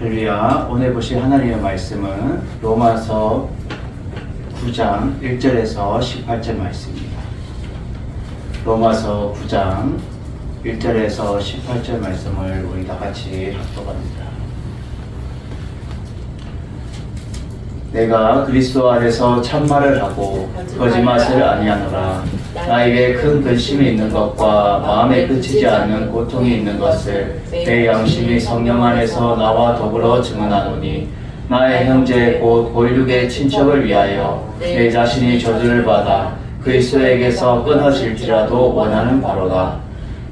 할렐루야. 오늘 보실 하나님의 말씀은 로마서 9장 1절에서 18절 말씀입니다. 로마서 9장 1절에서 18절 말씀을 우리 다 같이 합독합니다. 내가 그리스도 안에서 참말을 하고 거짓말을 아니하노라. 나에게 큰 근심이 있는 것과 마음에 그치지 않는 고통이 있는 것을 내 양심이 성령 안에서 나와 더불어 증언하노니, 나의 형제 곧 골육의 친척을 위하여 내 자신이 저주를 받아 그리스도에게서 끊어질지라도 원하는 바로다.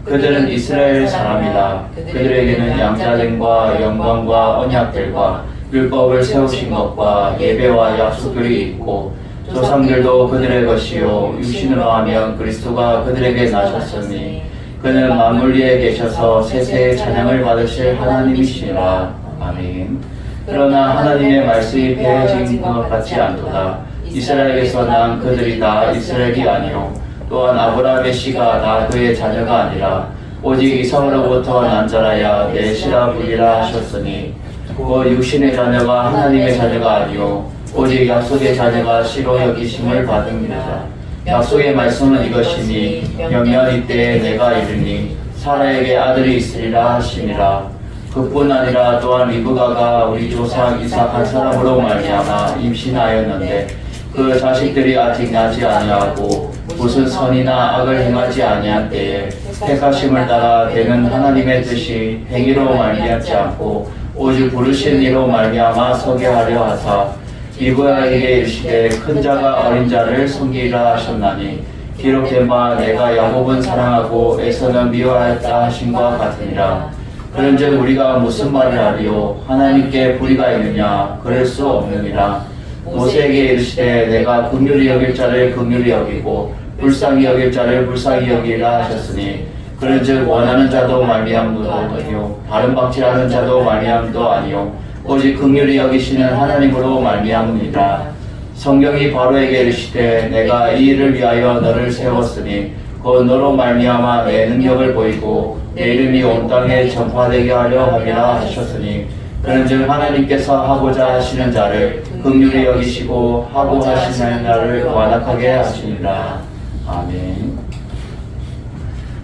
그들은 이스라엘 사람이다. 그들에게는 양자됨과 영광과 언약들과 율법을 세우신 것과 예배와 약속들이 있고, 조상들도 그들의 것이요 육신으로 하면 그리스도가 그들에게 나셨으니 그는 만물 위에 계셔서 세세의 찬양을 받으실 하나님이시니라. 아멘. 그러나 하나님의 말씀이 폐해진 것 같지 않도다. 이스라엘에서 난 그들이 다 이스라엘이 아니요 또한 아브라함의 씨가 다 그의 자녀가 아니라 오직 이삭으로부터 난 자라야 내 씨라 부리라 하셨으니, 그 육신의 자녀가 하나님의 자녀가 아니요 오직 약속의 자녀가 씨로 여기심을 받은 자라. 약속의 말씀은 이것이니, 영년 이때에 내가 이르니 사라에게 아들이 있으리라 하시니라. 그뿐 아니라 또한 리브가가 우리 조상 이삭 한 사람으로 말미암아 임신하였는데 그 자식들이 아직 나지 아니하고 무슨 선이나 악을 행하지 아니한 때에 택하심을 따라 되는 하나님의 뜻이 행위로 말미암지 않고 오직 부르신 이로 말미암아 서게 하려 하사, 리브가에게 이르시되 큰 자가 어린 자를 섬기라 하셨나니, 기록된 바 내가 야곱은 사랑하고 에서는 미워하였다 하신과 같으니라. 그런즉 우리가 무슨 말을 하리요? 하나님께 불의가 있느냐? 그럴 수 없느니라. 모세에게 이르시되 내가 긍휼히 여길 자를 긍휼히 여기고 불쌍히 여길 자를 불쌍히 여기라 하셨으니, 그런즉 원하는 자도 말미암도 아니요 바른 방치하는 자도 말미암도 아니요 오직 긍휼히 여기시는 하나님으로 말미암으니라. 성경이 바로에게 이르시되 내가 이 일을 위하여 너를 세웠으니 곧 너로 말미암아 내 능력을 보이고 내 이름이 온 땅에 전파되게 하려 함이라 하셨으니, 그런즉 하나님께서 하고자 하시는 자를 긍휼히 여기시고 하고 하시는 자를 완악하게 하시니라. 아멘.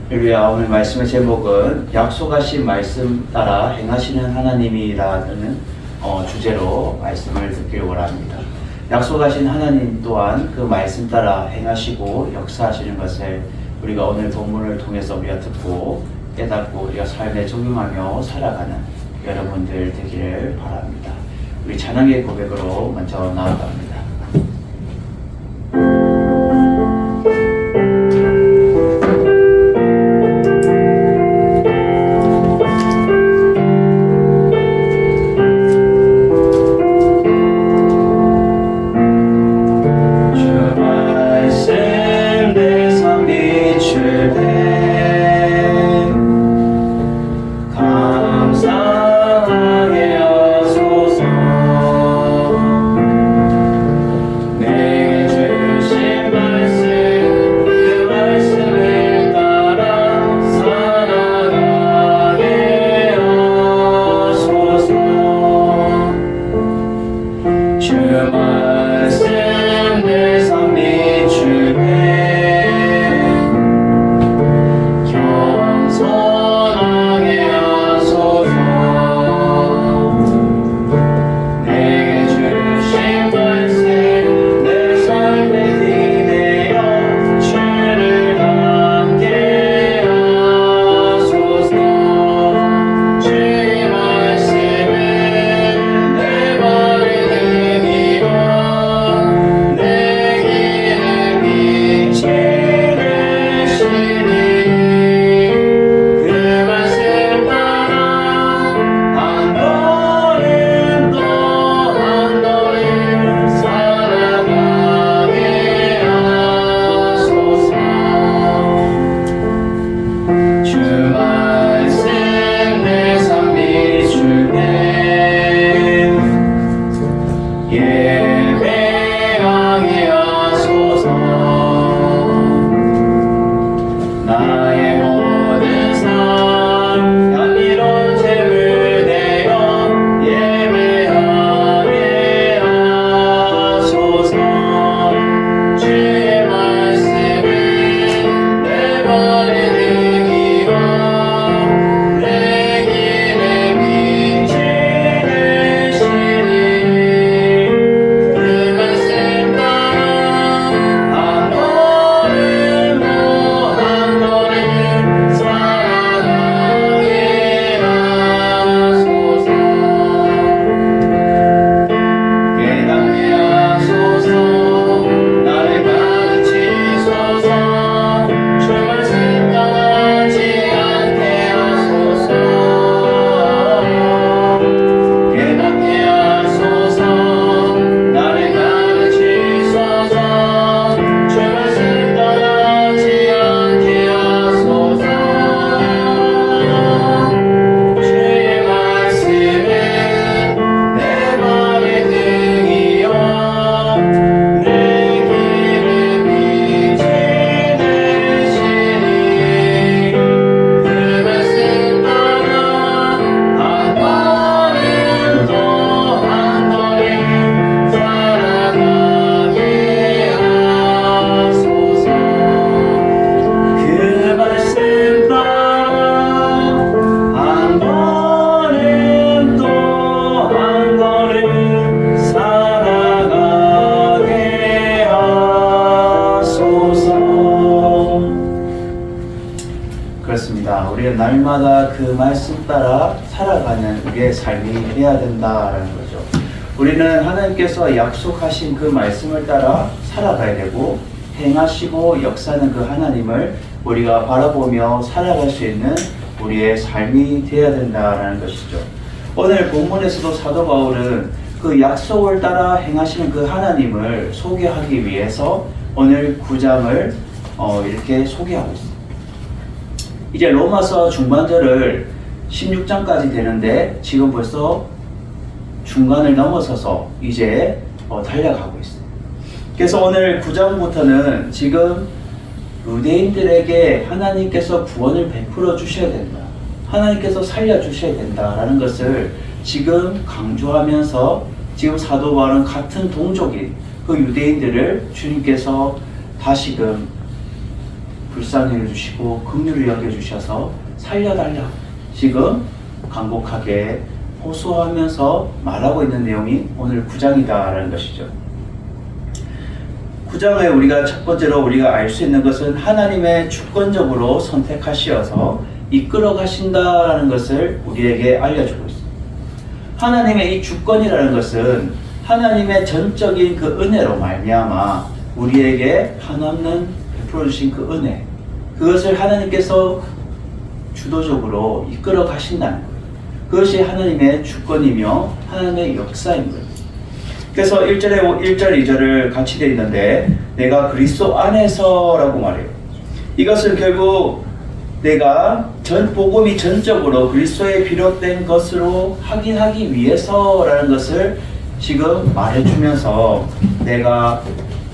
할렐루야. 오늘 말씀의 제목은 약속하신 말씀 따라 행하시는 하나님이라는 주제로 말씀을 듣기를 원합니다. 약속하신 하나님 또한 그 말씀 따라 행하시고 역사하시는 것을 우리가 오늘 본문을 통해서 우리가 듣고 깨닫고 우리가 삶에 적용하며 살아가는 여러분들 되기를 바랍니다. 우리 찬양의 고백으로 먼저 나아갑니다. 감사하게 하소서. 날마다 그 말씀 따라 살아가는 우리의 삶이 되어야 된다라는 거죠. 우리는 하나님께서 약속하신 그 말씀을 따라 살아가야 되고, 행하시고 역사하는 그 하나님을 우리가 바라보며 살아갈 수 있는 우리의 삶이 되어야 된다라는 것이죠. 오늘 본문에서도 사도 바울은 그 약속을 따라 행하시는 그 하나님을 소개하기 위해서 오늘 9장을 이렇게 소개하고 있습니다. 이제 로마서 중반절을 16장까지 되는데 지금 벌써 중간을 넘어서서 이제 달려가고 있어요. 그래서 오늘 9장부터는 지금 유대인들에게 하나님께서 구원을 베풀어 주셔야 된다, 하나님께서 살려주셔야 된다라는 것을 지금 강조하면서 지금 사도 바울은 같은 동족인 그 유대인들을 주님께서 다시금 불쌍히 여겨주시고 긍휼히 여겨주셔서 살려달라 지금 간곡하게 호소하면서 말하고 있는 내용이 오늘 9장이다라는 것이죠. 9장에 우리가 첫 번째로 우리가 알 수 있는 것은 하나님의 주권적으로 선택하시어서 이끌어 가신다라는 것을 우리에게 알려주고 있습니다. 하나님의 이 주권이라는 것은 하나님의 전적인 그 은혜로 말미암아 우리에게 한없는 베풀어 주신 그 은혜, 그것을 하나님께서 주도적으로 이끌어 가신다는 거예요. 그것이 하나님의 주권이며 하나님의 역사인 거예요. 그래서 1절, 2절을 같이 되어 있는데 내가 그리스도 안에서라고 말해요. 이것은 결국 내가 복음이 전적으로 그리스도에 비롯된 것으로 확인하기 위해서라는 것을 지금 말해주면서 내가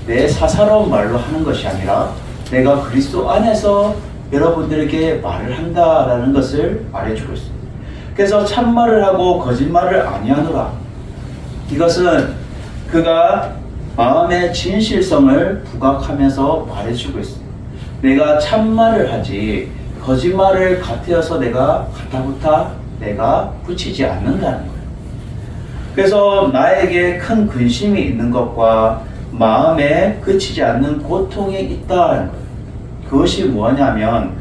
내 사사로운 말로 하는 것이 아니라 내가 그리스도 안에서 여러분들에게 말을 한다라는 것을 말해주고 있습니다. 그래서 참말을 하고 거짓말을 아니하노라. 이것은 그가 마음의 진실성을 부각하면서 말해주고 있습니다. 내가 참말을 하지 거짓말을 겉에서 내가 갖다붙어 내가 붙이지 않는다는 거예요. 그래서 나에게 큰 근심이 있는 것과 마음에 그치지 않는 고통이 있다는 거예요. 그것이 뭐냐면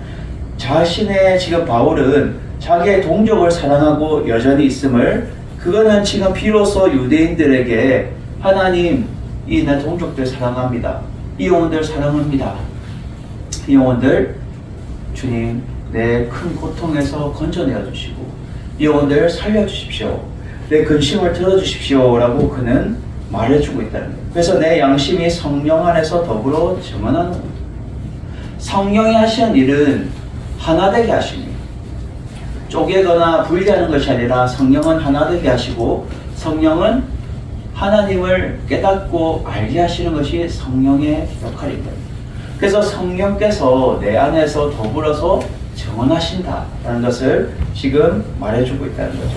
자신의 지금 바울은 자기의 동족을 사랑하고 여전히 있음을, 그거는 지금 비로소 유대인들에게 하나님 이 내 동족들 사랑합니다, 이 영혼들 사랑합니다, 이 영혼들 주님 내 큰 고통에서 건져내어 주시고 이 영혼들 살려주십시오, 내 근심을 들어주십시오 라고 그는 말해주고 있다는 거예요. 그래서 내 양심이 성령 안에서 더불어 증언하는 겁니다. 성령이 하시는 일은 하나되게 하십니다. 쪼개거나 분리하는 것이 아니라 성령은 하나되게 하시고 성령은 하나님을 깨닫고 알게 하시는 것이 성령의 역할입니다. 그래서 성령께서 내 안에서 더불어서 증언하신다라는 것을 지금 말해주고 있다는 거죠.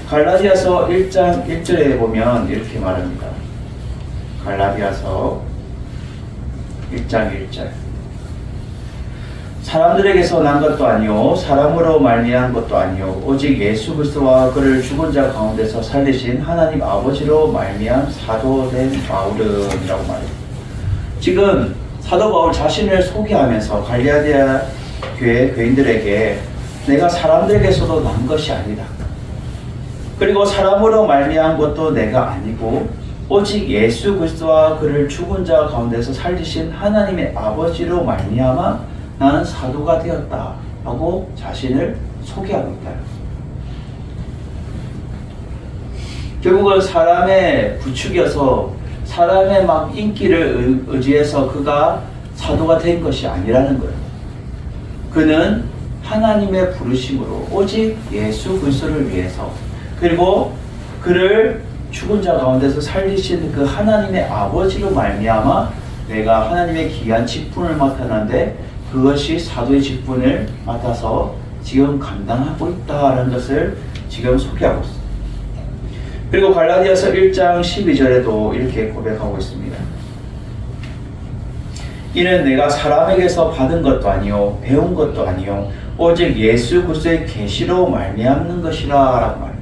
갈라디아서 1장 1절에 보면 이렇게 말합니다. 갈라디아서 1장 1절 사람들에게서 난 것도 아니요 사람으로 말미암은 것도 아니요 오직 예수 그리스도와 그를 죽은 자 가운데서 살리신 하나님 아버지로 말미암 사도된 바울은이라고 말해요. 지금 사도 바울 자신을 소개하면서 갈라디아 교회 교인들에게 내가 사람들에게서도 난 것이 아니다, 그리고 사람으로 말미암은 것도 내가 아니고 오직 예수 그리스도와 그를 죽은 자 가운데서 살리신 하나님의 아버지로 말미암아 나는 사도가 되었다 하고 자신을 소개하고 있다. 결국은 사람의 부추겨서 사람의 막 인기를 의지해서 그가 사도가 된 것이 아니라는 거예요. 그는 하나님의 부르심으로 오직 예수 그리스도를 위해서, 그리고 그를 죽은 자 가운데서 살리신 그 하나님의 아버지로 말미암아 내가 하나님의 귀한 직분을 맡았는데 그것이 사도의 직분을 맡아서 지금 감당하고 있다는 것을 지금 소개하고 있습니다. 그리고 갈라디아서 1장 12절에도 이렇게 고백하고 있습니다. 이는 내가 사람에게서 받은 것도 아니요 배운 것도 아니요 오직 예수 그리스도의 계시로 말미암는 것이라 라고 말합니다.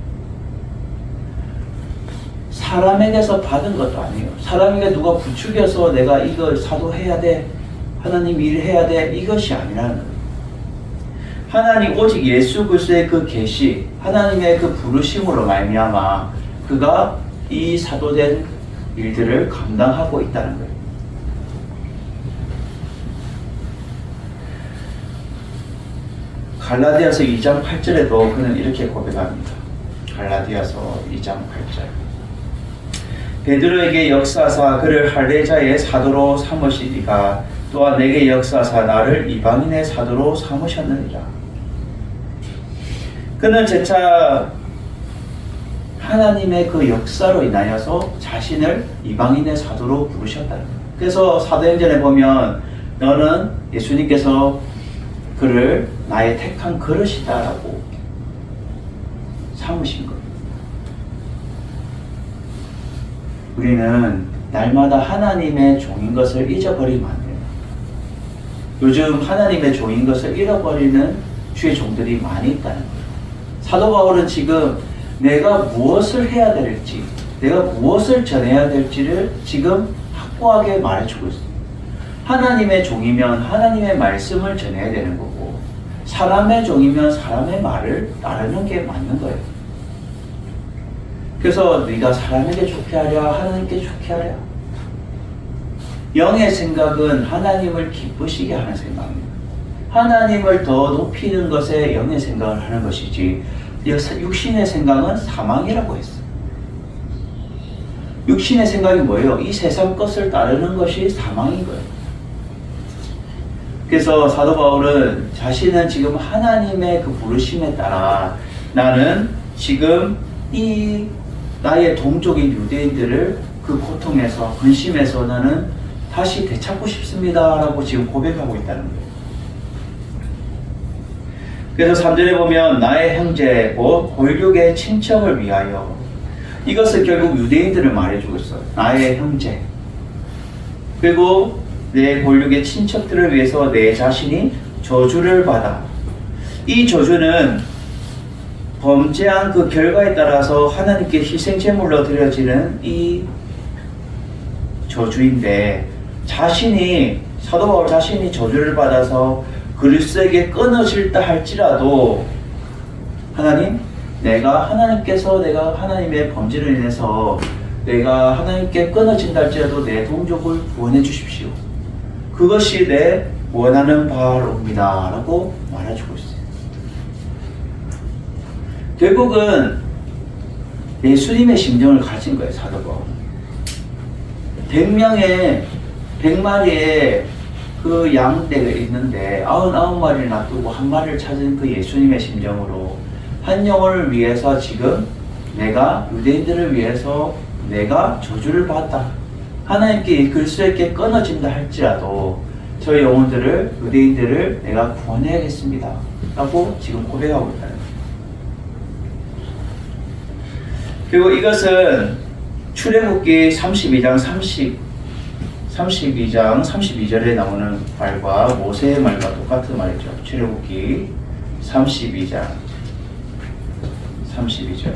사람에게서 받은 것도 아니에요. 사람에게 누가 부추겨서 내가 이거 사도해야 돼, 하나님 일해야 돼, 이것이 아니라는 거예요. 하나님 오직 예수 그리스도의 그 계시, 하나님의 그 부르심으로 말미암아 그가 이 사도된 일들을 감당하고 있다는 거예요. 갈라디아서 2장 8절에도 그는 이렇게 고백합니다. 갈라디아서 2장 8절. 베드로에게 역사하사 그를 할례자의 사도로 삼으시니가 또한 내게 역사하사 나를 이방인의 사도로 삼으셨느니라. 그는 재차 하나님의 그 역사로 인하여서 자신을 이방인의 사도로 부르셨다는 거예요. 그래서 사도행전에 보면 너는 예수님께서 그를 나의 택한 그릇이다라고 삼으신 거예요. 우리는 날마다 하나님의 종인 것을 잊어버리면 안 돼요. 요즘 하나님의 종인 것을 잃어버리는 주의 종들이 많이 있다는 거예요. 사도 바울은 지금 내가 무엇을 해야 될지, 내가 무엇을 전해야 될지를 지금 확고하게 말해주고 있어요. 하나님의 종이면 하나님의 말씀을 전해야 되는 거고, 사람의 종이면 사람의 말을 따르는 게 맞는 거예요. 그래서 네가 사람에게 좋게 하랴, 하나님께 좋게 하랴. 영의 생각은 하나님을 기쁘시게 하는 생각입니다. 하나님을 더 높이는 것에 영의 생각을 하는 것이지, 육신의 생각은 사망이라고 했어요. 육신의 생각이 뭐예요? 이 세상 것을 따르는 것이 사망인 거예요. 그래서 사도 바울은 자신은 지금 하나님의 그 부르심에 따라 나는 지금 이 나의 동족인 유대인들을 그 고통에서, 근심에서 나는 다시 되찾고 싶습니다 라고 지금 고백하고 있다는 거예요. 그래서 3절에 보면 나의 형제 곧 골육의 친척을 위하여, 이것은 결국 유대인들을 말해주고 있어요. 나의 형제 그리고 내 골육의 친척들을 위해서 내 자신이 저주를 받아. 이 저주는 범죄한 그 결과에 따라서 하나님께 희생제물로 드려지는 이 저주인데, 자신이 사도 바울 자신이 저주를 받아서 그리스도에게 끊어질다 할지라도 하나님, 내가 하나님의 범죄로 인해서 내가 하나님께 끊어진다 할지라도 내 동족을 구원해 주십시오. 그것이 내 원하는 바로입니다 라고 말해주고 있어요. 결국은 예수님의 심정을 가진 거예요. 사도 바울은 100마리의 그 양떼가 있는데 99마리를 놔두고 한 마리를 찾은 그 예수님의 심정으로 한 영혼을 위해서 지금 내가 유대인들을 위해서 내가 저주를 받았다, 하나님께 그리스도에게 끊어진다 할지라도 저 영혼들을, 유대인들을 내가 구원해야겠습니다 라고 지금 고백하고 있다는 거예요. 그리고 이것은 출애굽기 32장 32절에 나오는 말과 모세의 말과 똑같은 말이죠. 출애굽기 32장 32절.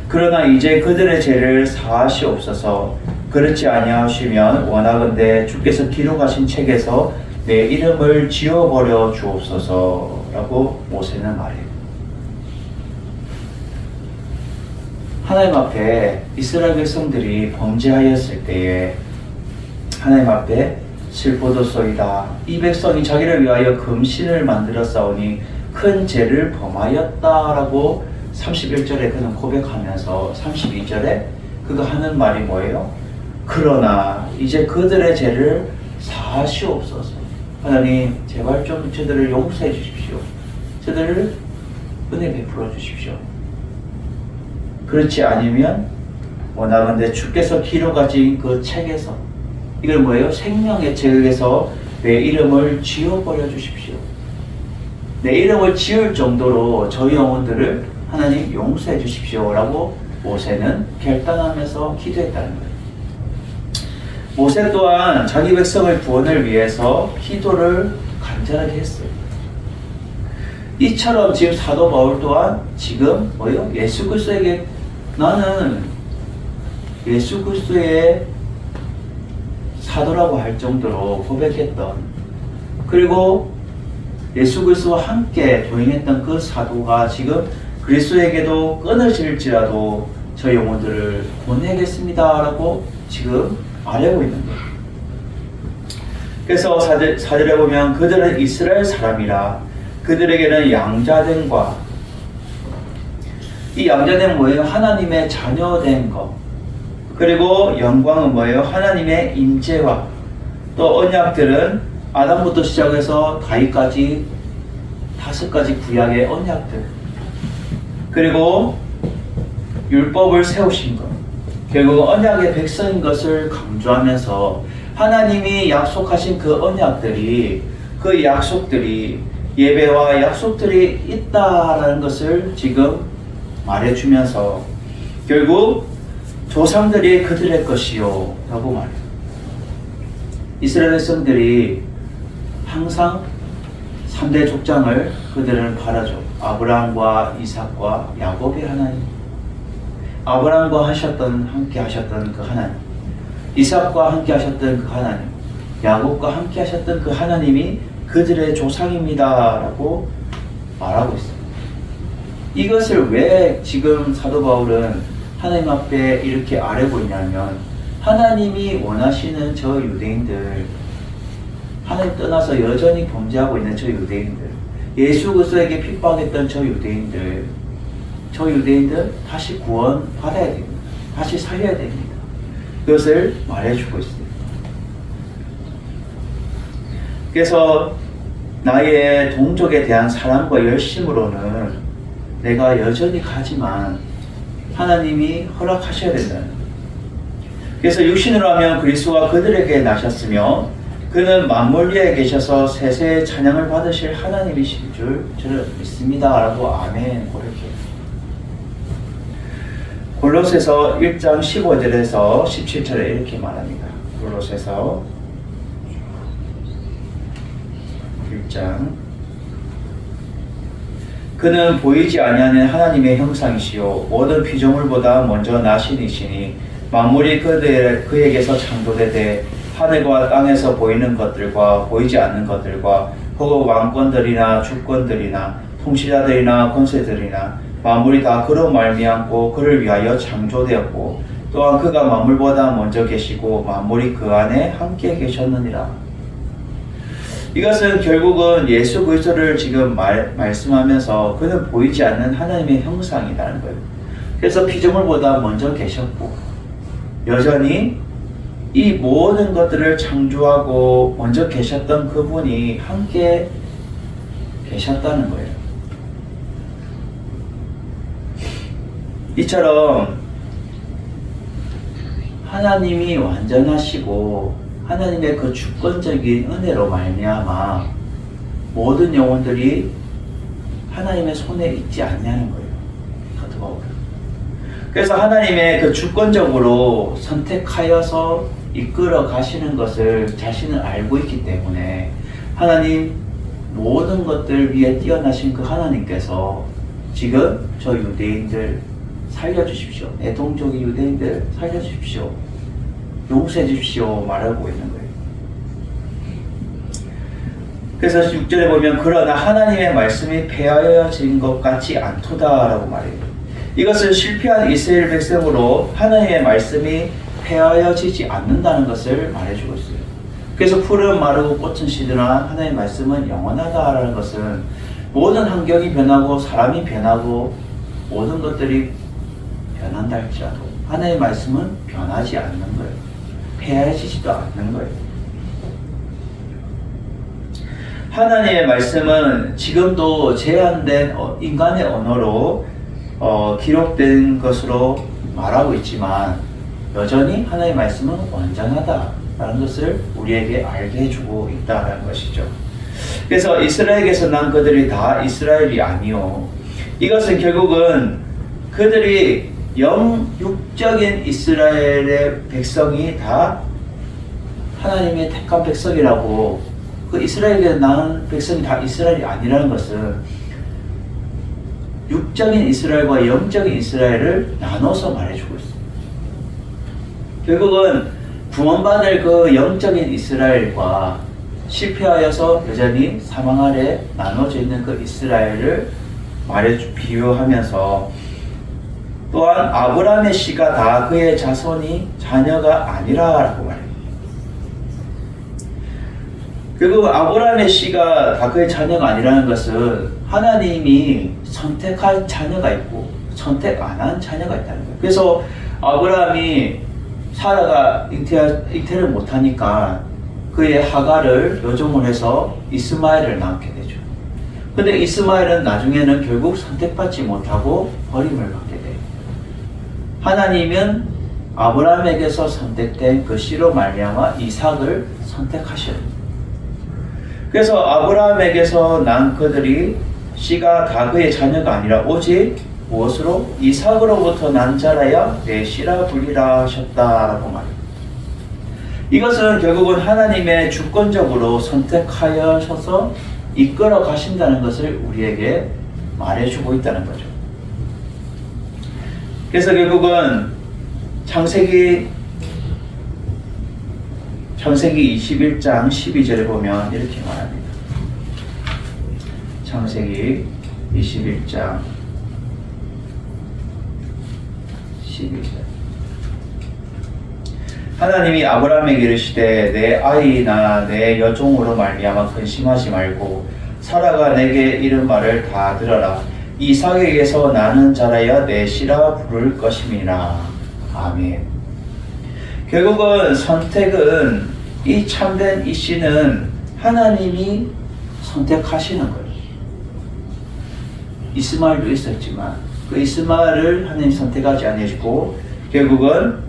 그러나 이제 그들의 죄를 사하시옵소서. 그렇지 아니하시면 원하건대 주께서 기록하신 책에서 내 이름을 지워버려 주옵소서 라고 모세는 말해요. 하나님 앞에 이스라엘 백성들이 범죄하였을 때에 하나님 앞에 슬퍼도소이다. 이 백성이 자기를 위하여 금신을 만들어 싸우니 큰 죄를 범하였다라고 31절에 그는 고백하면서 32절에 그가 하는 말이 뭐예요? 그러나 이제 그들의 죄를 사하시옵소서. 하나님 제발 좀 저들을 용서해 주십시오. 저들을 은혜 베풀어 주십시오. 그렇지 않으면 원하건대 주께서 기록하신 그 책에서, 이건 뭐예요? 생명의 책에서 내 이름을 지워버려 주십시오. 내 이름을 지울 정도로 저희 영혼들을 하나님 용서해 주십시오 라고 모세는 결단하면서 기도했다는 거예요. 모세 또한 자기 백성의 구원을 위해서 기도를 간절하게 했어요. 이처럼 지금 사도 바울 또한 지금 뭐예요? 예수 그리스도에게 나는 예수 그리스도의 사도라고 할 정도로 고백했던, 그리고 예수 그리스도와 함께 동행했던 그 사도가 지금 그리스도에게도 끊어질지라도 저 영혼들을 보내겠습니다 라고 지금 말하고 있는 거예요. 그래서 사절에 보면 그들은 이스라엘 사람이라 그들에게는 양자됨과, 이 양자됨은 뭐예요? 하나님의 자녀된 것. 그리고 영광은 뭐예요? 하나님의 임재와, 또 언약들은 아담부터 시작해서 다윗까지 5가지 구약의 언약들, 그리고 율법을 세우신 것, 결국 언약의 백성인 것을 강조하면서 하나님이 약속하신 그 언약들이, 그 약속들이, 예배와 약속들이 있다라는 것을 지금 말해주면서 결국 조상들이 그들의 것이요 라고 말해요. 이스라엘 백성들이 항상 3대 족장을 그들은 바라죠. 아브라함과 이삭과 야곱의 하나님, 아브라함과 함께 하셨던 그 하나님, 이삭과 함께 하셨던 그 하나님, 야곱과 함께 하셨던 그 하나님이 그들의 조상입니다 라고 말하고 있습니다. 이것을 왜 지금 사도 바울은 하나님 앞에 이렇게 아뢰고 있냐면, 하나님이 원하시는 저 유대인들, 하나님 떠나서 여전히 범죄하고 있는 저 유대인들, 예수 그리스도에게 핍박했던 저 유대인들 다시 구원 받아야 됩니다. 다시 살려야 됩니다. 그것을 말해주고 있습니다. 그래서 나의 동족에 대한 사랑과 열심으로는 내가 여전히 가지만 하나님이 허락하셔야 된다는 거예요. 그래서 육신으로 하면 그리스도가 그들에게 나셨으며 그는 만물 위에 계셔서 세세의 찬양을 받으실 하나님이신 줄 저는 믿습니다 라고 아멘 고백해요. 골로새서 1장 15절에서 17절에 이렇게 말합니다. 골로새서 1장, 그는 보이지 아니하는 하나님의 형상이시요 모든 피조물보다 먼저 나신이시니 만물이 그에게서 창조되되 하늘과 땅에서 보이는 것들과 보이지 않는 것들과 혹은 왕권들이나 주권들이나 통치자들이나 권세들이나 만물이 다 그로 말미암고 그를 위하여 창조되었고 또한 그가 만물보다 먼저 계시고 만물이 그 안에 함께 계셨느니라. 이것은 결국은 예수 그리스도를 지금 말씀하면서 그는 보이지 않는 하나님의 형상이라는 거예요. 그래서 피조물보다 먼저 계셨고 여전히 이 모든 것들을 창조하고 먼저 계셨던 그분이 함께 계셨다는 거예요. 이처럼 하나님이 완전하시고 하나님의 그 주권적인 은혜로 말미암아 모든 영혼들이 하나님의 손에 있지 않냐는 거예요. 그래서 하나님의 그 주권적으로 선택하여서 이끌어 가시는 것을 자신은 알고 있기 때문에 하나님 모든 것들 위에 뛰어나신 그 하나님께서 지금 저 유대인들 살려주십시오. 내 동족의 유대인들 살려주십시오. 용서해 주십시오. 말하고 있는 거예요. 그래서 6절에 보면 그러나 하나님의 말씀이 폐하여진 것 같지 않도다 라고 말해요. 이것은 실패한 이스라엘 백성으로 하나님의 말씀이 폐하여지지 않는다는 것을 말해주고 있어요. 그래서 풀은 마르고 꽃은 시드나 하나님의 말씀은 영원하다라는 것은 모든 환경이 변하고 사람이 변하고 모든 것들이 변한다 할지라도 하나님의 말씀은 변하지 않는 거예요. 폐하여지지도 않는 거예요. 하나님의 말씀은 지금도 제한된 인간의 언어로 기록된 것으로 말하고 있지만 여전히 하나님의 말씀은 완전하다라는 것을 우리에게 알게 해주고 있다는 것이죠. 그래서 이스라엘에게서 난 그들이 다 이스라엘이 아니요. 이것은 결국은 그들이 영육적인 이스라엘의 백성이 다 하나님의 택한 백성이라고, 그 이스라엘에게 난 백성이 다 이스라엘이 아니라는 것은 육적인 이스라엘과 영적인 이스라엘을 나눠서 말해주고 있습니다. 결국은 구원받을 그 영적인 이스라엘과 실패하여서 여전히 사망 아래 나눠져 있는 그 이스라엘을 비유하면서 또한 아브라함의 씨가 다 그의 자손이 자녀가 아니라라고 말해요. 결국 아브라함의 씨가 다 그의 자녀가 아니라는 것은 하나님이 선택한 자녀가 있고 선택 안 한 자녀가 있다는 거예요. 그래서 아브라함이 사라가 잉태를 못하니까 그의 하갈을 여종을 해서 이스마엘을 낳게 되죠. 근데 이스마엘은 나중에는 결국 선택받지 못하고 버림을 받게 돼요. 하나님은 아브라함에게서 선택된 그 씨로 말미암아 이삭을 선택하셔요. 그래서 아브라함에게서 난 그들이 씨가 다 그의 자녀가 아니라 오직 무엇으로? 이삭으로부터 난 자라야 내 씨라 불리라 하셨다라고 말해요. 이것은 결국은 하나님의 주권적으로 선택하여서 이끌어 가신다는 것을 우리에게 말해주고 있다는 거죠. 그래서 결국은 창세기 21장 12절에 보면 이렇게 말합니다. 창세기 21장 12절. 하나님이 아브라함에게 이르시되 내 아이나 내 여종으로 말미암아 근심하지 말고 사라가 내게 이른 말을 다 들어라. 이삭에게서 나는 자라야 내 씨라 부를 것임이라. 아멘. 결국은 선택은 이 참된 이 씨는 하나님이 선택하시는 거예요. 이스마엘도 있었지만 그 이스마엘을 하나님이 선택하지 않으시고 결국은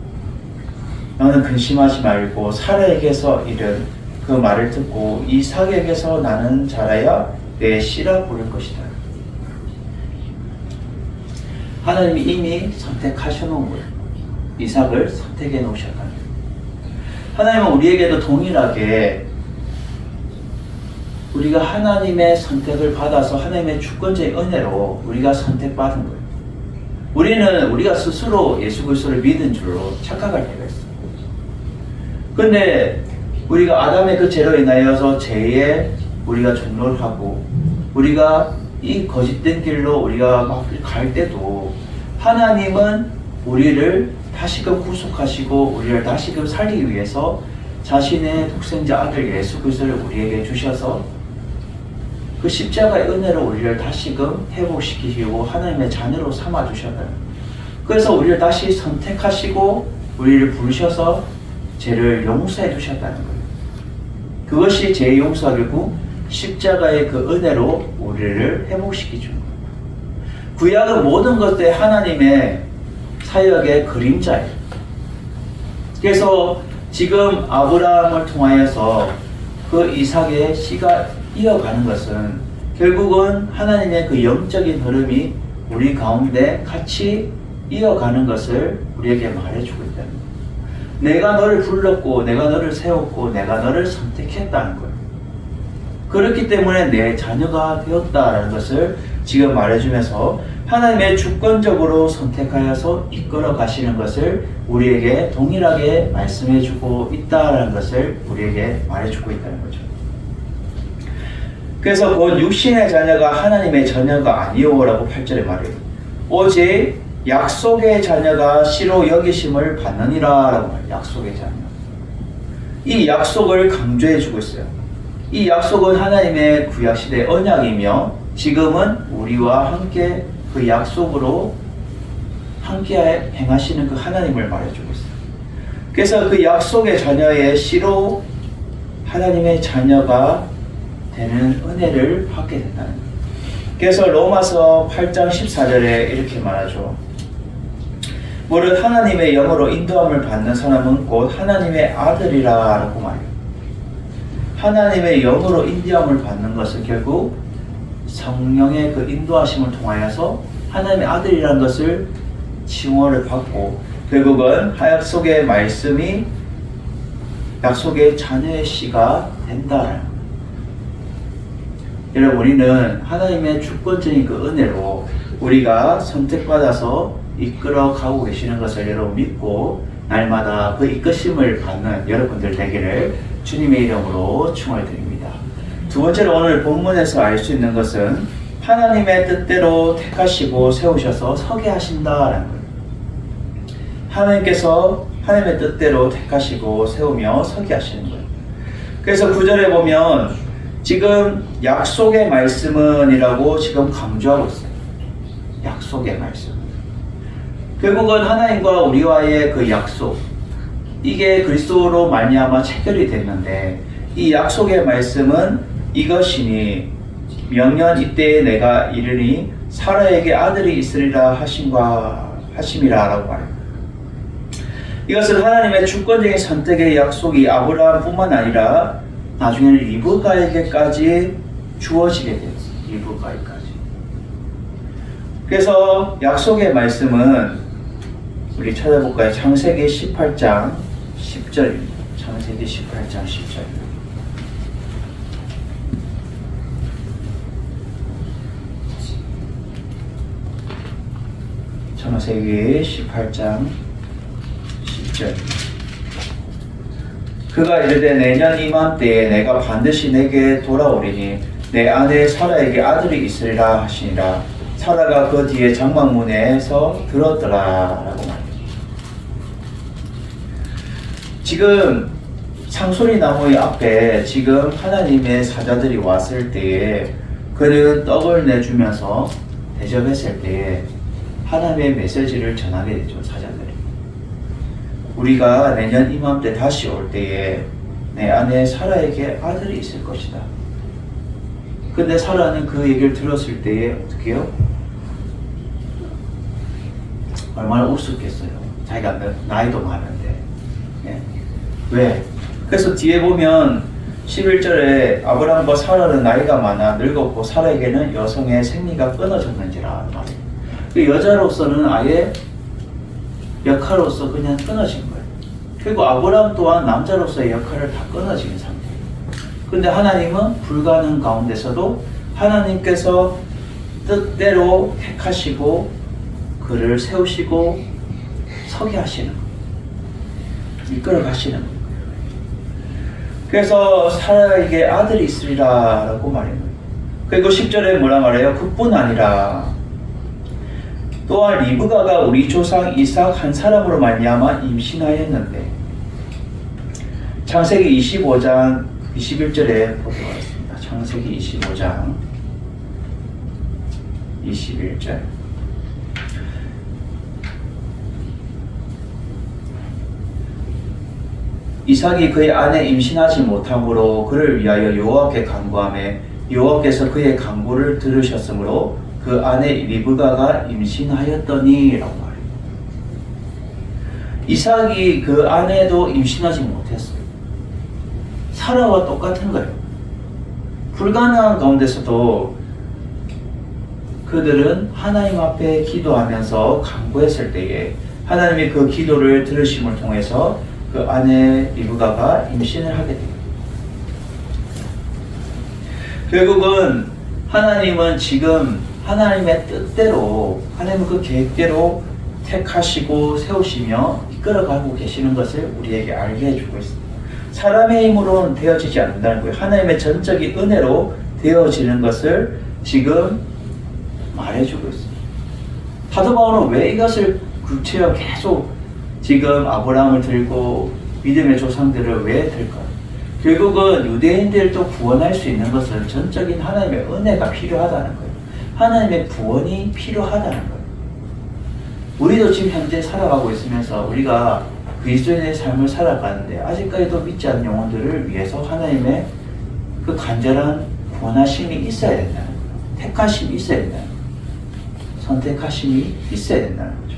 너는 근심하지 말고 사라에게서 이른 그 말을 듣고 이삭에게서 나는 자라야 내 씨라 부를 것이다. 하나님이 이미 선택하셔 놓은 거예요. 이삭을 선택해 놓으셨다. 하나님은 우리에게도 동일하게 우리가 하나님의 선택을 받아서 하나님의 주권적인 은혜로 우리가 선택받은 거예요. 우리는 우리가 스스로 예수 그리스도를 믿은 줄로 착각할 때가 있어요. 근데 우리가 아담의 그 죄로 인하여서 죄에 우리가 종로를 하고 우리가 이 거짓된 길로 우리가 막 갈 때도 하나님은 우리를 다시금 구속하시고 우리를 다시금 살리기 위해서 자신의 독생자 아들 예수 그리스도를 우리에게 주셔서 그 십자가의 은혜로 우리를 다시금 회복시키시고 하나님의 자녀로 삼아주셨다. 그래서 우리를 다시 선택하시고 우리를 부르셔서 죄를 용서해 주셨다는 거예요. 그것이 죄의 용서이고 십자가의 그 은혜로 우리를 회복시켜 준 거예요. 구약은 모든 것들이 하나님의 사역의 그림자예요. 그래서 지금 아브라함을 통하여서 그 이삭의 씨가 이어가는 것은 결국은 하나님의 그 영적인 흐름이 우리 가운데 같이 이어가는 것을 우리에게 말해주고 있다는 거예요. 내가 너를 불렀고 내가 너를 세웠고 내가 너를 선택했다는 거예요. 그렇기 때문에 내 자녀가 되었다라는 것을 지금 말해주면서 하나님의 주권적으로 선택하여서 이끌어 가시는 것을 우리에게 동일하게 말씀해주고 있다라는 것을 우리에게 말해주고 있다는 거죠. 그래서 곧 육신의 자녀가 하나님의 자녀가 아니오라고 8절에 말해요. 오직 약속의 자녀가 씨로 여기심을 받느니라 라고 말해요. 약속의 자녀. 이 약속을 강조해주고 있어요. 이 약속은 하나님의 구약시대의 언약이며 지금은 우리와 함께 그 약속으로 함께 행하시는 그 하나님을 말해주고 있어요. 그래서 그 약속의 자녀의 씨로 하나님의 자녀가 되는 은혜를 받게 된다는 거예요. 그래서 로마서 8장 14절에 이렇게 말하죠. 무릇 하나님의 영으로 인도함을 받는 사람은 곧 하나님의 아들이라 라고 말해요. 하나님의 영으로 인도함을 받는 것은 결국 성령의 그 인도하심을 통하여서 하나님의 아들이라는 것을 칭호를 받고 결국은 약속의 말씀이 약속의 자녀의 씨가 된다라는 거예요. 여러분 우리는 하나님의 주권적인 그 은혜로 우리가 선택받아서 이끌어 가고 계시는 것을 여러분 믿고 날마다 그 이끄심을 받는 여러분들 되기를 주님의 이름으로 축원을 드립니다. 두 번째로 오늘 본문에서 알 수 있는 것은 하나님의 뜻대로 택하시고 세우셔서 서게 하신다라는 거예요. 하나님께서 하나님의 뜻대로 택하시고 세우며 서게 하시는 거예요. 그래서 9절에 보면 지금 약속의 말씀은 이라고 지금 강조하고 있어요. 약속의 말씀. 결국은 하나님과 우리와의 그 약속, 이게 그리스도로 말미암아 체결이 됐는데 이 약속의 말씀은 이것이니 명년 이때에 내가 이르니 사라에게 아들이 있으리라 하심이라 라고 말합니다. 이것은 하나님의 주권적인 선택의 약속이 아브라함뿐만 아니라 나중에는 리브가에게까지 주어지게 되었어요. 리브가에까지. 그래서 약속의 말씀은 우리 찾아볼까요? 창세기 18장 10절입니다. 창세기 18장 10절. 창세기 18장 10절. 그가 이르되 내년 이맘때에 내가 반드시 내게 돌아오리니 내 아내 사라에게 아들이 있으리라 하시니라. 사라가 그 뒤에 장막문에서 들었더라 라고 말합니다. 지금 상소리 나무의 앞에 지금 하나님의 사자들이 왔을 때에 그는 떡을 내주면서 대접했을 때에 하나님의 메시지를 전하게 되죠. 사자들이. 우리가 내년 이맘때 다시 올 때에 내 아내 사라에게 아들이 있을 것이다. 근데 사라는 그 얘기를 들었을 때에 어떻게 해요? 얼마나 우습겠어요. 자기가 나이도 많은데. 예. 왜? 그래서 뒤에 보면 11절에 아브라함과 사라는 나이가 많아 늙었고 사라에게는 여성의 생리가 끊어졌는지라 말이에요. 그 여자로서는 아예 역할로서 그냥 끊어진 거예요. 그리고 아브라함 또한 남자로서의 역할을 다 끊어진 상태예요. 근데 하나님은 불가능 가운데서도 하나님께서 뜻대로 택하시고 그를 세우시고 서게 하시는 거예요. 이끌어 가시는 거예요. 그래서 사라에게 아들이 있으리라 라고 말해요. 그리고 10절에 뭐라 말해요? 그뿐 아니라 또한 리브가가 우리 조상 이삭 한 사람으로 말미암아 임신하였는데 창세기 25장 21절에 보도록 하겠습니다. 창세기 25장 21절. 이삭이 그의 아내 임신하지 못함으로 그를 위하여 여호와께 간구하매 여호와께서 그의 간구를 들으셨으므로 그 아내 리브가가 임신하였더니 라고 말해요. 이삭이 그 아내도 임신하지 못했어요. 사라와 똑같은 거예요. 불가능한 가운데서도 그들은 하나님 앞에 기도하면서 간구했을 때에 하나님이 그 기도를 들으심을 통해서 그 아내 리브가가 임신을 하게 됩니다. 결국은 하나님은 지금 하나님의 뜻대로 하나님은 그 계획대로 택하시고 세우시며 이끌어가고 계시는 것을 우리에게 알게 해주고 있습니다. 사람의 힘으로는 되어지지 않는다는 거예요. 하나님의 전적인 은혜로 되어지는 것을 지금 말해주고 있습니다. 사도 바울은 왜 이것을 구체적으로 계속 지금 아브라함을 들고 믿음의 조상들을 왜 들까요? 결국은 유대인들도 구원할 수 있는 것은 전적인 하나님의 은혜가 필요하다는 거예요. 하나님의 구원이 필요하다는 거예요. 우리도 지금 현재 살아가고 있으면서 우리가 그리스도인의 삶을 살아가는데 아직까지도 믿지 않는 영혼들을 위해서 하나님의 그 간절한 구원하심이 있어야 된다는 거예요. 택하심이 있어야 된다는 거예요. 선택하심이 있어야 된다는 거죠.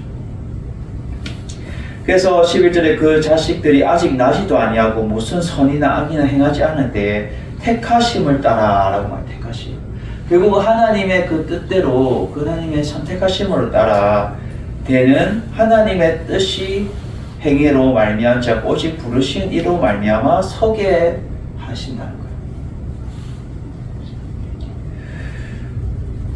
그래서 11절에 그 자식들이 아직 나지도 아니하고 무슨 선이나 악이나 행하지 않을 때에 택하심을 따라 라고 말해요. 택하심. 결국 하나님의 그 뜻대로 그 하나님의 선택하심을 따라 되는 하나님의 뜻이 행위로 말미암아 오직 부르신 이로 말미암아 서게 하신다는 거예요.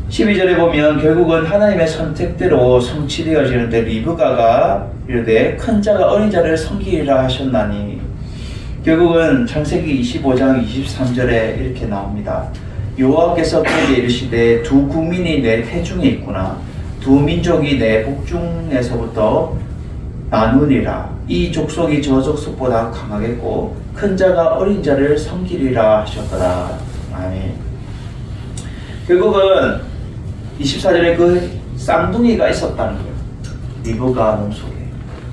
12절에 보면 결국은 하나님의 선택대로 성취되어지는데 리브가가 이르되 큰 자가 어린 자를 섬기리라 하셨나니 결국은 창세기 25장 23절에 이렇게 나옵니다. 여호와께서 그에게 이르시되 두 국민이 내 태중에 있구나. 두 민족이 내 복중에서부터 나누니라. 이 족속이 저 족속보다 강하겠고 큰 자가 어린 자를 섬기리라 하셨더라. 아멘. 결국은 24절에 그 쌍둥이가 있었다는 거예요. 리브가 몸속에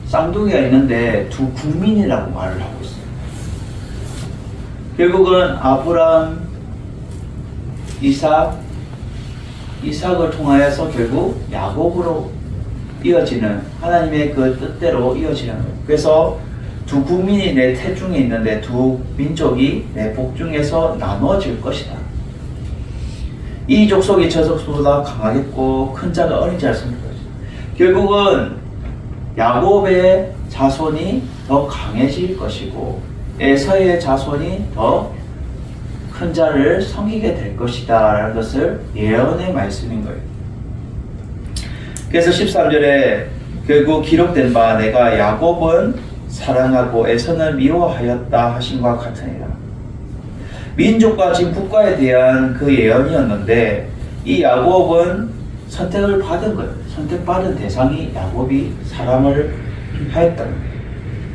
쌍둥이가 있는데 두 국민이라고 말을 하고 있어요. 결국은 아브람, 이삭을 통하여서 결국 야곱으로 이어지는 하나님의 그 뜻대로 이어지는 거예요. 그래서 두 국민이 내 태중에 있는데 두 민족이 내 복중에서 나누어질 것이다. 이 족속이 저 족속보다 강하겠고 큰 자가 어린 자를 섬길 것이다. 결국은 야곱의 자손이 더 강해질 것이고 에서의 자손이 더 큰 자를 섬기게 될 것이다 라는 것을 예언의 말씀인 거예요. 그래서 13절에 결국 기록된 바 내가 야곱은 사랑하고 에서는 미워하였다 하신과 같으니라. 민족과 지금 국가에 대한 그 예언이었는데 이 야곱은 선택을 받은 거예요. 선택받은 대상이 야곱이 사랑을 하였다.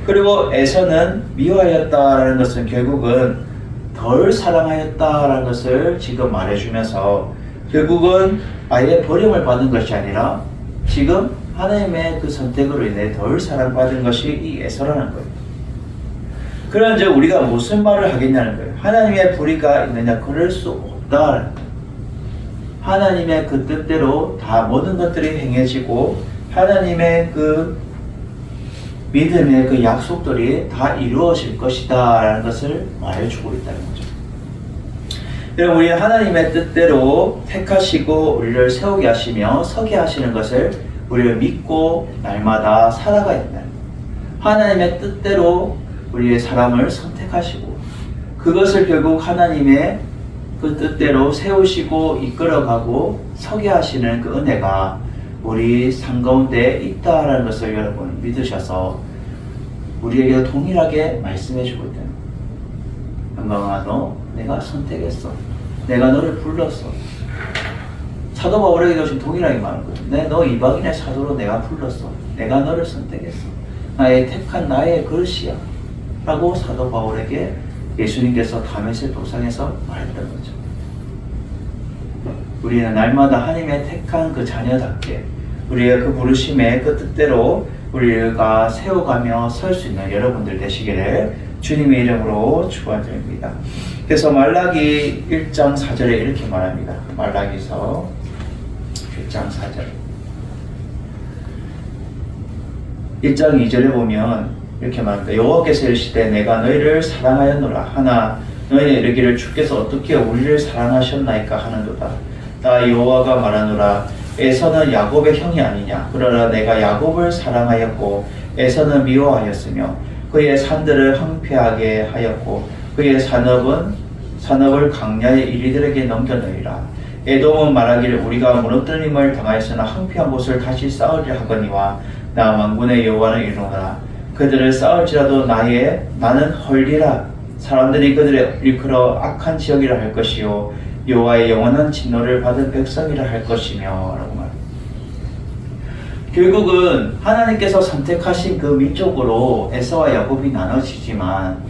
그리고 에서는 미워하였다라는 것은 결국은 덜 사랑하였다라는 것을 지금 말해주면서 결국은 아예 버림을 받은 것이 아니라 지금 하나님의 그 선택으로 인해 덜 사랑받은 것이 이 에서라는 거예요. 그럼 이제 우리가 무슨 말을 하겠냐는 거예요. 하나님의 불의가 있느냐? 그럴 수 없다. 하나님의 그 뜻대로 다 모든 것들이 행해지고 하나님의 그 믿음의 그 약속들이 다 이루어질 것이다 라는 것을 말해주고 있다는 거죠. 여러분, 우리는 하나님의 뜻대로 택하시고 우리를 세우게 하시며 서게 하시는 것을 우리를 믿고 날마다 살아가야 된다는 거예요. 하나님의 뜻대로 우리의 사람을 선택하시고 그것을 결국 하나님의 그 뜻대로 세우시고 이끌어가고 서게 하시는 그 은혜가 우리 삶 가운데 있다라는 것을 여러분 믿으셔서 우리에게 동일하게 말씀해주고 있다는 거예요. 영광아, 너 내가 선택했어. 내가 너를 불렀어. 사도 바울에게도 지금 동일하게 말하는 거예요. 너 이방인의 사도로 내가 불렀어. 내가 너를 선택했어. 나의 택한 나의 것이야 라고 사도 바울에게 예수님께서 다메섹 도상에서 말했던 거죠. 우리는 날마다 하나님의 택한 그 자녀답게 우리의 그 부르심의 그 뜻대로 우리가 세워가며 설 수 있는 여러분들 되시기를 주님의 이름으로 축원드립니다. 그래서 말라기 1장 4절에 이렇게 말합니다. 말라기서 1장 4절 1장 2절에 보면 이렇게 말합니다. 여호와께서 이르시되 내가 너희를 사랑하였노라 하나 너희는 이르기를 주께서 어떻게 우리를 사랑하셨나이까 하는도다. 나 여호와가 말하노라 에서는 야곱의 형이 아니냐. 그러나 내가 야곱을 사랑하였고 에서는 미워하였으며 그의 산들을 황폐하게 하였고 그의 산업을 강야의 이리들에게 넘겨놓으리라. 에돔은 말하기를 우리가 무너뜨림을 당하였으나 황폐한 곳을 다시 쌓으려 하거니와 나 만군의 여호와는 이르노라. 그들을 쌓을지라도 나는 헐리라. 사람들이 그들을 일컬어 악한 지역이라 할 것이요 여호와의 영원한 진노를 받은 백성이라 할 것이며 라고 말합니다. 결국은 하나님께서 선택하신 그 민족으로 에서와 야곱이 나눠지지만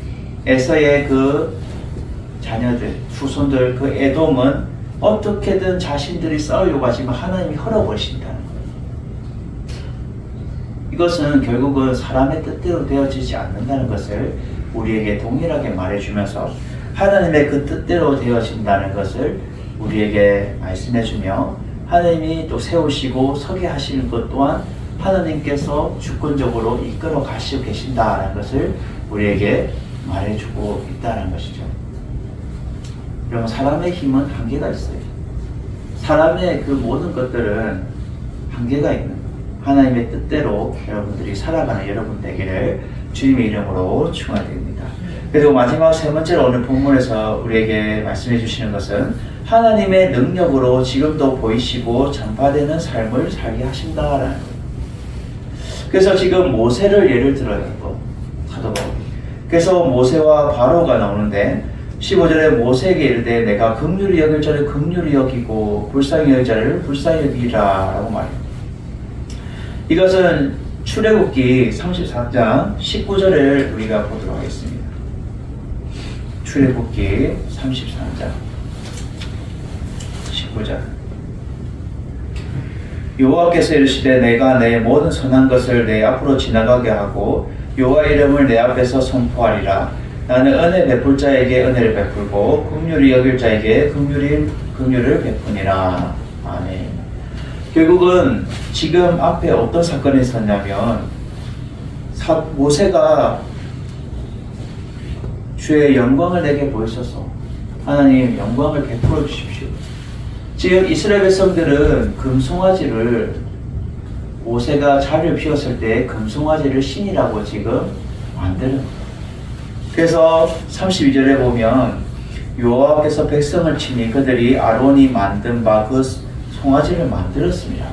에서의 그 자녀들, 후손들, 그 에돔은 어떻게든 자신들이 싸우려고 하지만 하나님이 헐어버리신다는 거예요. 이것은 결국은 사람의 뜻대로 되어지지 않는다는 것을 우리에게 동일하게 말해주면서 하나님의 그 뜻대로 되어진다는 것을 우리에게 말씀해주며 하나님이 또 세우시고 서게 하시는 것 또한 하나님께서 주권적으로 이끌어 가시고 계신다는 것을 우리에게 말해주고 있다는 것이죠. 여러분, 사람의 힘은 한계가 있어요. 사람의 그 모든 것들은 한계가 있는 하나님의 뜻대로 여러분들이 살아가는 여러분 되기를 주님의 이름으로 축원드립니다. 그리고 마지막 세 번째로 오늘 본문에서 우리에게 말씀해 주시는 것은 하나님의 능력으로 지금도 보이시고 전파되는 삶을 살게 하신다라는 거예요. 그래서 지금 모세를 예를 들어요. 사도 바울이. 그래서 모세와 바로가 나오는데 15절에 모세에게 이르되 내가 긍휼히 여길 자를 긍휼히 여기고 불쌍히 여길 자를 불쌍히 여기라 라고 말해요. 이것은 출애굽기 34장 19절을 우리가 보도록 하겠습니다. 출애굽기 34장 19절 여호와께서 이르시되 내가 내 모든 선한 것을 내 앞으로 지나가게 하고 여호와 이름을 내 앞에서 선포하리라. 나는 은혜 베풀 자에게 은혜를 베풀고 긍휼히 여길 자에게 긍휼을 베푸니라. 아멘. 결국은 지금 앞에 어떤 사건이 있었냐면 모세가 주의 영광을 내게 보이소서. 하나님 영광을 베풀어 주십시오. 지금 이스라엘 백성들은 금송아지를 모세가 자리를 비웠을 때 금송아지를 신이라고 지금 만드는 거예요. 그래서 32절에 보면 여호와께서 백성을 치니 그들이 아론이 만든 바 그 송아지를 만들었습니다.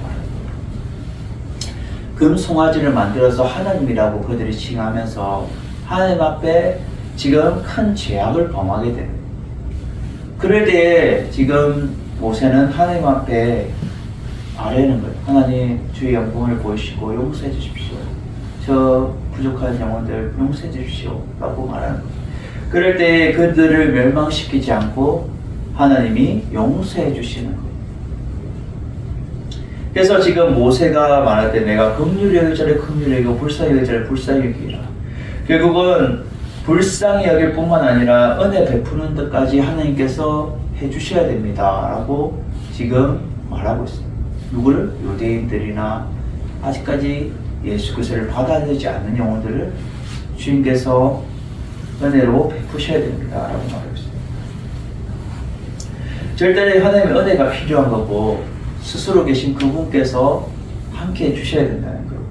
금송아지를 만들어서 하나님이라고 그들이 칭하면서 하나님 앞에 지금 큰 죄악을 범하게 됩니다. 그럴 때에 지금 모세는 하나님 앞에 아뢰는 거예요. 하나님 주의 영광을 보이시고 용서해 주십시오. 저 부족한 영혼들 용서해 주십시오 라고 말하는 거예요. 그럴 때 그들을 멸망시키지 않고 하나님이 용서해 주시는 거예요. 그래서 지금 모세가 말할 때 내가 긍휼히 여길 자를 긍휼히 여기고 불쌍히 여길 자를 불쌍히 여기라. 결국은 불쌍히 여길 뿐만 아니라 은혜 베푸는 데까지 하나님께서 해주셔야 됩니다 라고 지금 말하고 있습니다. 누구를? 유대인들이나 아직까지 예수 그리스도를 받아들이지 않는 영혼들을 주님께서 은혜로 베푸셔야 됩니다 라고 말하고 있습니다. 절대 하나님의 은혜가 필요한 거고 스스로 계신 그분께서 함께 해주셔야 된다는 거예요.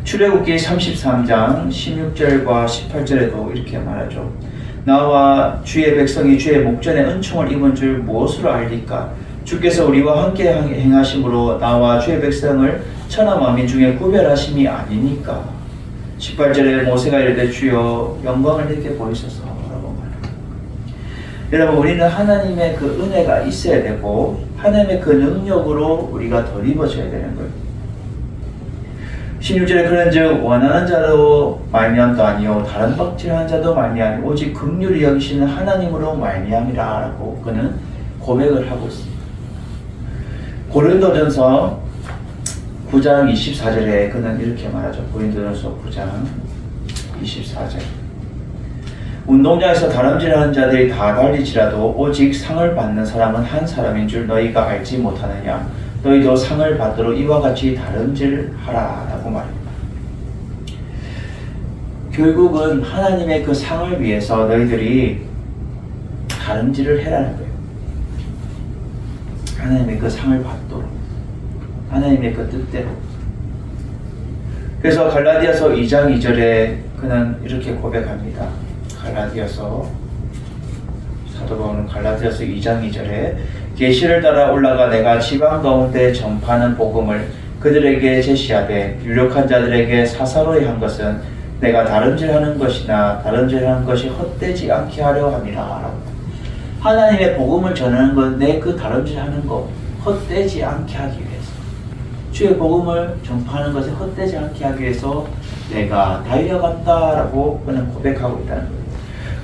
출애굽기 33장 16절과 18절에도 이렇게 말하죠. 나와 주의 백성이 주의 목전에 은총을 입은 줄 무엇으로 알리까? 주께서 우리와 함께 행하심으로 나와 주의 백성을 천하 만민 중에 구별하심이 아니니까. 18절에 모세가 이르되 주여 영광을 내게 보이소서 라고 말합니다. 여러분 우리는 하나님의 그 은혜가 있어야 되고 하나님의 그 능력으로 우리가 더 입어져야 되는 거예요. 16절에 그런즉 원하는 자도 말미암도 아니요 다른 박질하는 자도 말미암이 오직 긍휼히 여기시는 하나님으로 말미암이라 라고 그는 고백을 하고 있습니다. 고린도전서 9장 24절에 그는 이렇게 말하죠. 고린도전서 9장 24절 운동장에서 다름질하는 자들이 다 달리지라도 오직 상을 받는 사람은 한 사람인 줄 너희가 알지 못하느냐. 너희도 상을 받도록 이와 같이 다름질하라 라고 말합니다. 결국은 하나님의 그 상을 위해서 너희들이 다름질을 해라는 거예요. 하나님의 그 상을 받도록 하나님의 그 뜻대로. 그래서 갈라디아서 2장 2절에 그는 이렇게 고백합니다. 갈라디아서 사도 바울은 갈라디아서 2장 2절에 계시를 따라 올라가 내가 지방 가운데 전파하는 복음을 그들에게 제시하되 유력한 자들에게 사사로이 한 것은 내가 다름질하는 것이나 다름질하는 것이 헛되지 않게 하려 함이라. 하나님의 복음을 전하는 건 내 그 다름질하는 것 헛되지 않게 하기 위해서 주의 복음을 전파하는 것을 헛되지 않게 하기 위해서 내가 달려간다라고 그는 고백하고 있다는 거예요.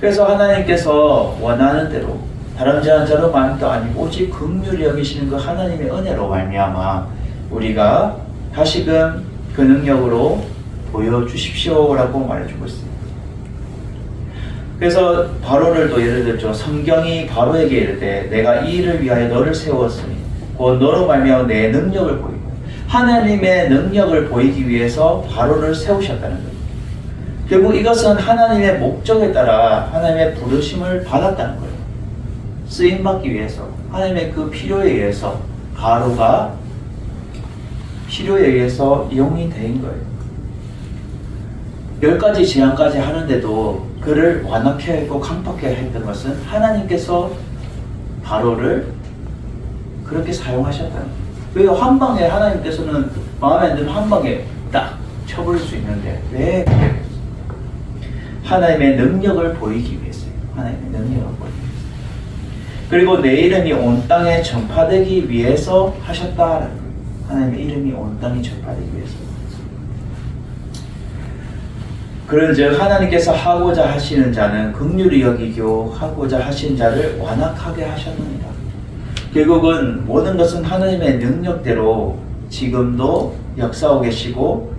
그래서 하나님께서 원하는 대로 다름질하는 자로 만도 아니고 오직 긍휼히 여기시는 그 하나님의 은혜로 말미암아 우리가 다시금 그 능력으로 보여주십시오라고 말해주고 있습니다. 그래서 바로를 또 예를 들죠. 성경이 바로에게 이르되 내가 이 일을 위하여 너를 세웠으니 곧 너로 말미암아 내 능력을 보이고 하나님의 능력을 보이기 위해서 바로를 세우셨다는 거예요. 결국 이것은 하나님의 목적에 따라 하나님의 부르심을 받았다는 거예요. 쓰임받기 위해서 하나님의 그 필요에 의해서 바로가 필요에 의해서 이용이 된 거예요. 10가지 재앙까지 하는데도 그를 완악해 했고 강팍해 했던 것은 하나님께서 바로를 그렇게 사용하셨다는 거예요. 왜 한 방에 하나님께서는 마음에 안 들면 한 방에 딱 쳐버릴 수 있는데 왜 그랬어요? 하나님의 능력을 보이기 위해서요. 하나님의 능력을 보이기 위해서. 그리고 내 이름이 온 땅에 전파되기 위해서 하셨다라는 거예요. 하나님의 이름이 온 땅에 전파되기 위해서. 그런즉 하나님께서 하고자 하시는 자는 긍휼히 여기고 하고자 하신 자를 완악하게 하셨느니라. 결국은 모든 것은 하나님의 능력대로 지금도 역사하고 계시고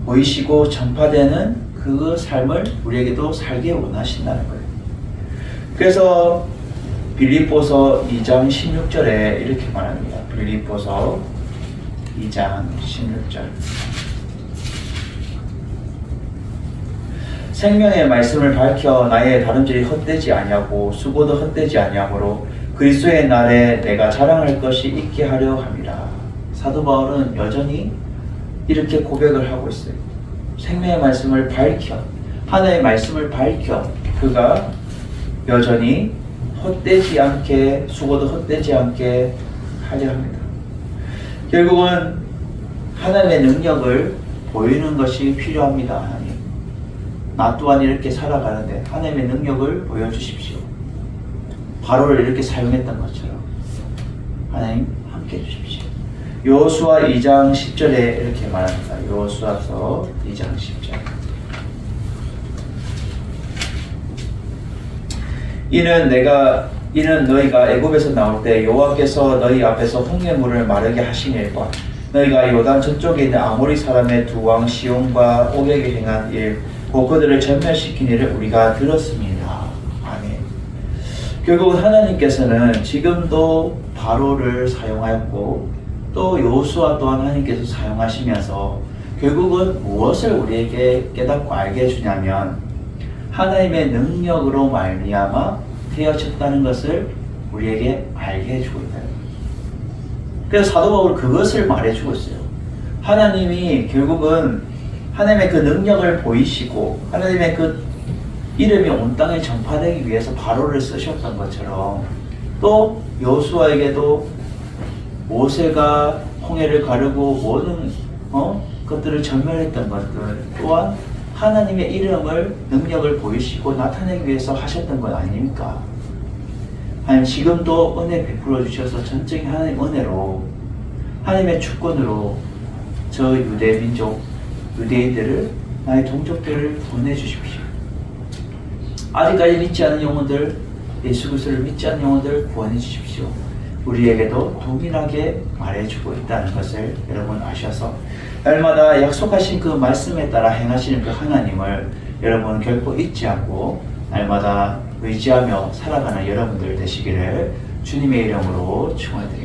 보이시고 전파되는 그 삶을 우리에게도 살게 원하신다는 거예요. 그래서 빌립보서 2장 16절에 이렇게 말합니다. 빌립보서 2장 16절. 생명의 말씀을 밝혀 나의 다름질이 헛되지 아니하고 수고도 헛되지 아니하므로 그리스도의 날에 내가 자랑할 것이 있게 하려 함이라. 사도 바울은 여전히 이렇게 고백을 하고 있어요. 생명의 말씀을 밝혀, 하나의 말씀을 밝혀 그가 여전히 헛되지 않게, 수고도 헛되지 않게 하려 합니다. 결국은 하나님의 능력을 보이는 것이 필요합니다. 하나님, 나 또한 이렇게 살아가는데 하나님의 능력을 보여주십시오. 바로를 이렇게 사용했던 것처럼 하나님 함께 해주십시오. 여호수아 2장 10절에 이렇게 말합니다. 여호수아서 2장 10절. 이는 너희가 애굽에서 나올 때 여호와께서 너희 앞에서 홍해물을 마르게 하신 일과 너희가 요단 저쪽에 있는 아모리 사람의 두 왕 시온과 옥에게 행한 일, 곧 그들을 전멸시킨 일을 우리가 들었습니다. 아멘. 결국은 하나님께서는 지금도 바로를 사용하였고 또 여호수아 또한 하나님께서 사용하시면서 결국은 무엇을 우리에게 깨닫고 알게 해주냐면 하나님의 능력으로 말미암아 되어졌다는 것을 우리에게 알게 해주고 있다. 그래서 사도 바울은 그것을 말해주고 있어요. 하나님이 결국은 하나님의 그 능력을 보이시고 하나님의 그 이름이 온 땅에 전파되기 위해서 바로를 쓰셨던 것처럼 또 여호수아에게도 모세가 홍해를 가르고 모든 것들을 전멸했던 것들 또한 하나님의 이름을 능력을 보이시고 나타내기 위해서 하셨던 것 아닙니까? 하나님 지금도 은혜 베풀어 주셔서 전적인 하나님 은혜로 하나님의 주권으로 저 유대 민족 유대인들을 나의 동족들을 구원해 주십시오. 아직까지 믿지 않은 영혼들, 예수 그리스도를 믿지 않는 영혼들 구원해 주십시오. 우리에게도 동일하게 말해주고 있다는 것을 여러분 아셔서 날마다 약속하신 그 말씀에 따라 행하시는 그 하나님을 여러분 결코 잊지 않고 날마다 의지하며 살아가는 여러분들 되시기를 주님의 이름으로 축원드립니다.